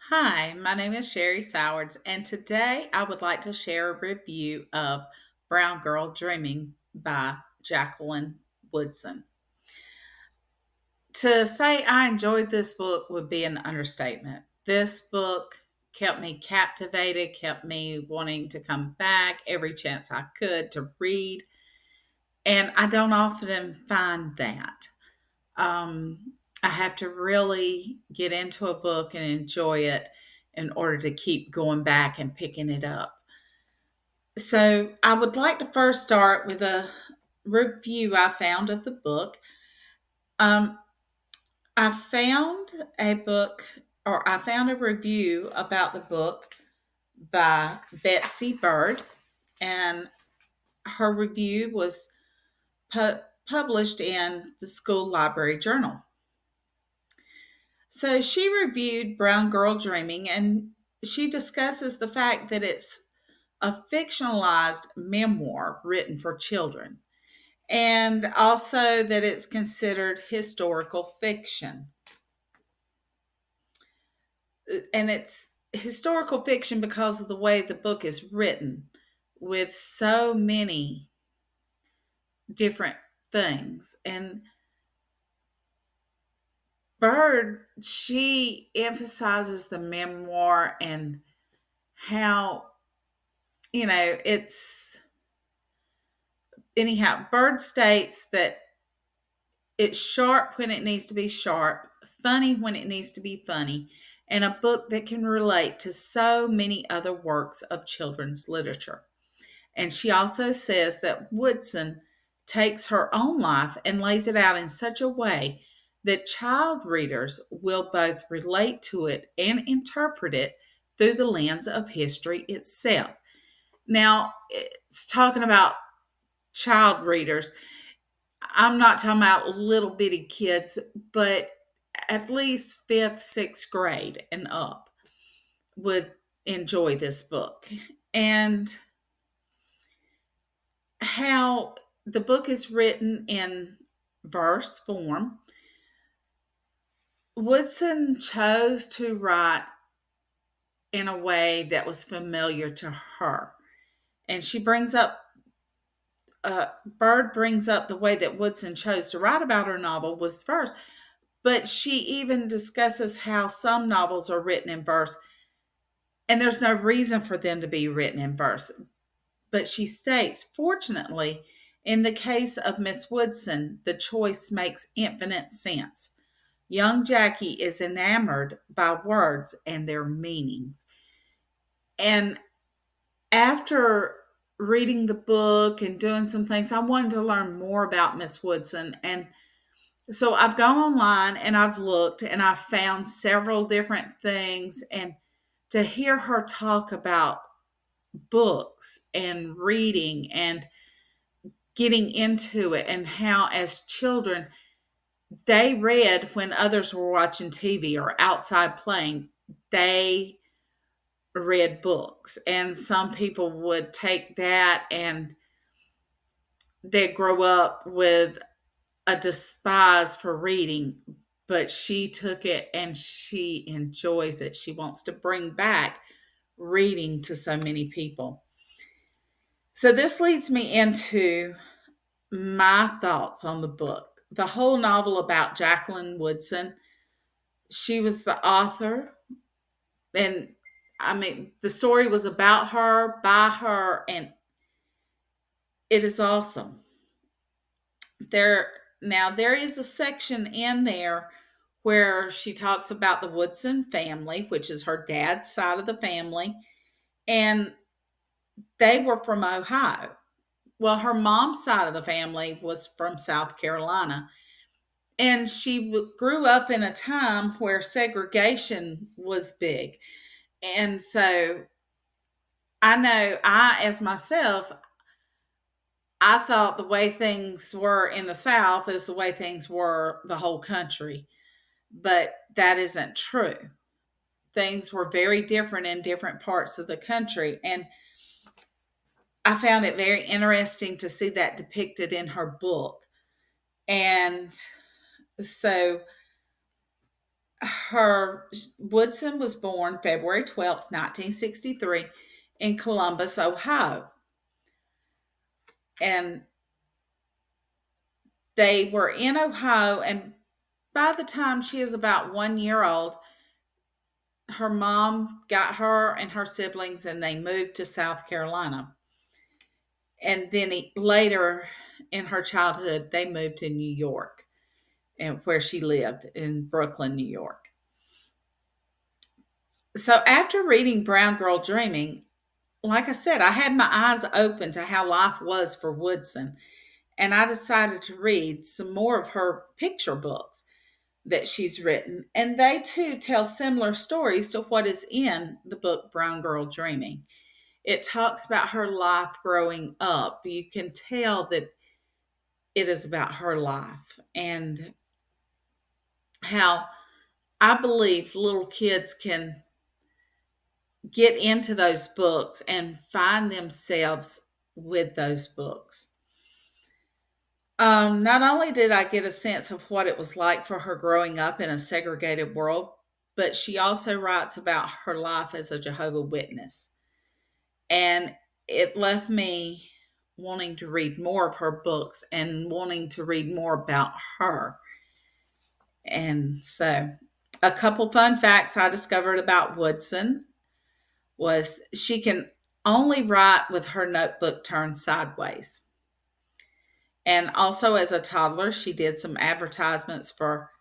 Hi, my name is Sherry Sowards, and today I would like to share a review of Brown Girl Dreaming by Jacqueline Woodson. To say I enjoyed this book would be an understatement. This book kept me captivated, kept me wanting to come back every chance I could to read, and I don't often find that. I have to really get into a book and enjoy it in order to keep going back and picking it up. So, I would like to first start with a review I found of the book. Um, I found a book, or I found a review about the book by Betsy Bird, and her review was published in the School Library Journal. So she reviewed Brown Girl Dreaming, and she discusses the fact that it's a fictionalized memoir written for children, and also that it's considered historical fiction. And it's historical fiction because of the way the book is written, with so many different things. And Bird, she emphasizes the memoir and how, it's anyhow. Bird states that it's sharp when it needs to be sharp, funny when it needs to be funny, and a book that can relate to so many other works of children's literature. And she also says that Woodson takes her own life and lays it out in such a way that child readers will both relate to it and interpret it through the lens of history itself. Now, it's talking about child readers. I'm not talking about little bitty kids, but at least fifth, sixth grade and up would enjoy this book. And how the book is written in verse form. Woodson chose to write in a way that was familiar to her. And Bird brings up the way that Woodson chose to write about her novel was verse. But she even discusses how some novels are written in verse, and there's no reason for them to be written in verse. But she states, fortunately, in the case of Miss Woodson, the choice makes infinite sense. Young Jackie is enamored by words and their meanings. And after reading the book and doing some things, I wanted to learn more about Miss Woodson. And so I've gone online and I've looked and I've found several different things. And to hear her talk about books and reading and getting into it, and how, as children, they read when others were watching TV or outside playing, they read books. And some people would take that and they grow up with a despise for reading, but she took it and she enjoys it. She wants to bring back reading to so many people. So, this leads me into my thoughts on the book. The whole novel about Jacqueline Woodson, she was the author, and I mean, the story was about her, by her, and it is awesome. There is a section in there where she talks about the Woodson family, which is her dad's side of the family, and they were from Ohio. Well, her mom's side of the family was from South Carolina. And she grew up in a time where segregation was big. And so I know as myself, I thought the way things were in the South is the way things were the whole country. But that isn't true. Things were very different in different parts of the country. And I found it very interesting to see that depicted in her book. And so Her Woodson was born February 12th, 1963 in Columbus, Ohio. And they were in Ohio, and by the time she is about 1 year old, her mom got her and her siblings and they moved to South Carolina. And then later in her childhood, they moved to New York, and where she lived in Brooklyn, New York. So after reading Brown Girl Dreaming, like I said, I had my eyes open to how life was for Woodson, and I decided to read some more of her picture books that she's written. And they too tell similar stories to what is in the book Brown Girl Dreaming. It talks about her life growing up. You can tell that it is about her life and how I believe little kids can get into those books and find themselves with those books. Not only did I get a sense of what it was like for her growing up in a segregated world, but she also writes about her life as a Jehovah Witness. And it left me wanting to read more of her books and wanting to read more about her. And so, a couple fun facts I discovered about Woodson was she can only write with her notebook turned sideways. And also, as a toddler, she did some advertisements for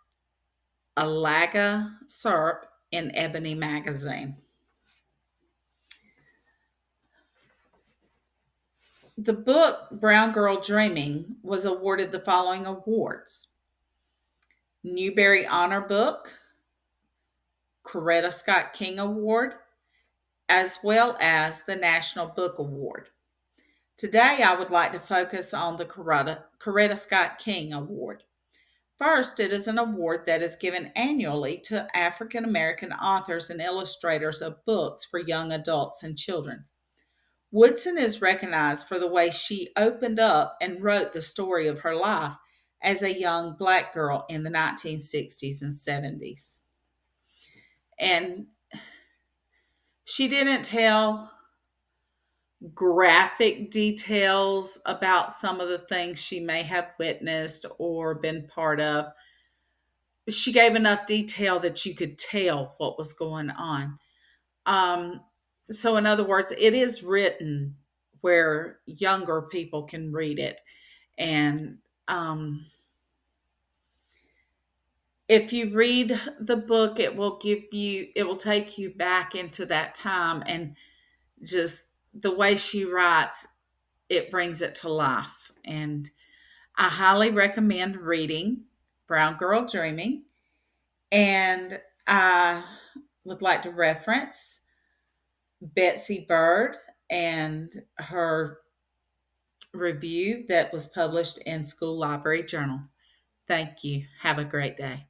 Alaga syrup in Ebony magazine. The book Brown Girl Dreaming was awarded the following awards: Newbery Honor Book, Coretta Scott King Award, as well as the National Book Award. Today, I would like to focus on the Coretta Scott King Award. First, it is an award that is given annually to African American authors and illustrators of books for young adults and children. Woodson is recognized for the way she opened up and wrote the story of her life as a young black girl in the 1960s and 70s. And she didn't tell graphic details about some of the things she may have witnessed or been part of. She gave enough detail that you could tell what was going on. Um, so, in other words, it is written where younger people can read it. And if you read the book, it will take you back into that time, and just the way she writes, it brings it to life. And I highly recommend reading Brown Girl Dreaming. And I would like to reference Betsy Bird and her review that was published in School Library Journal. Thank you. Have a great day.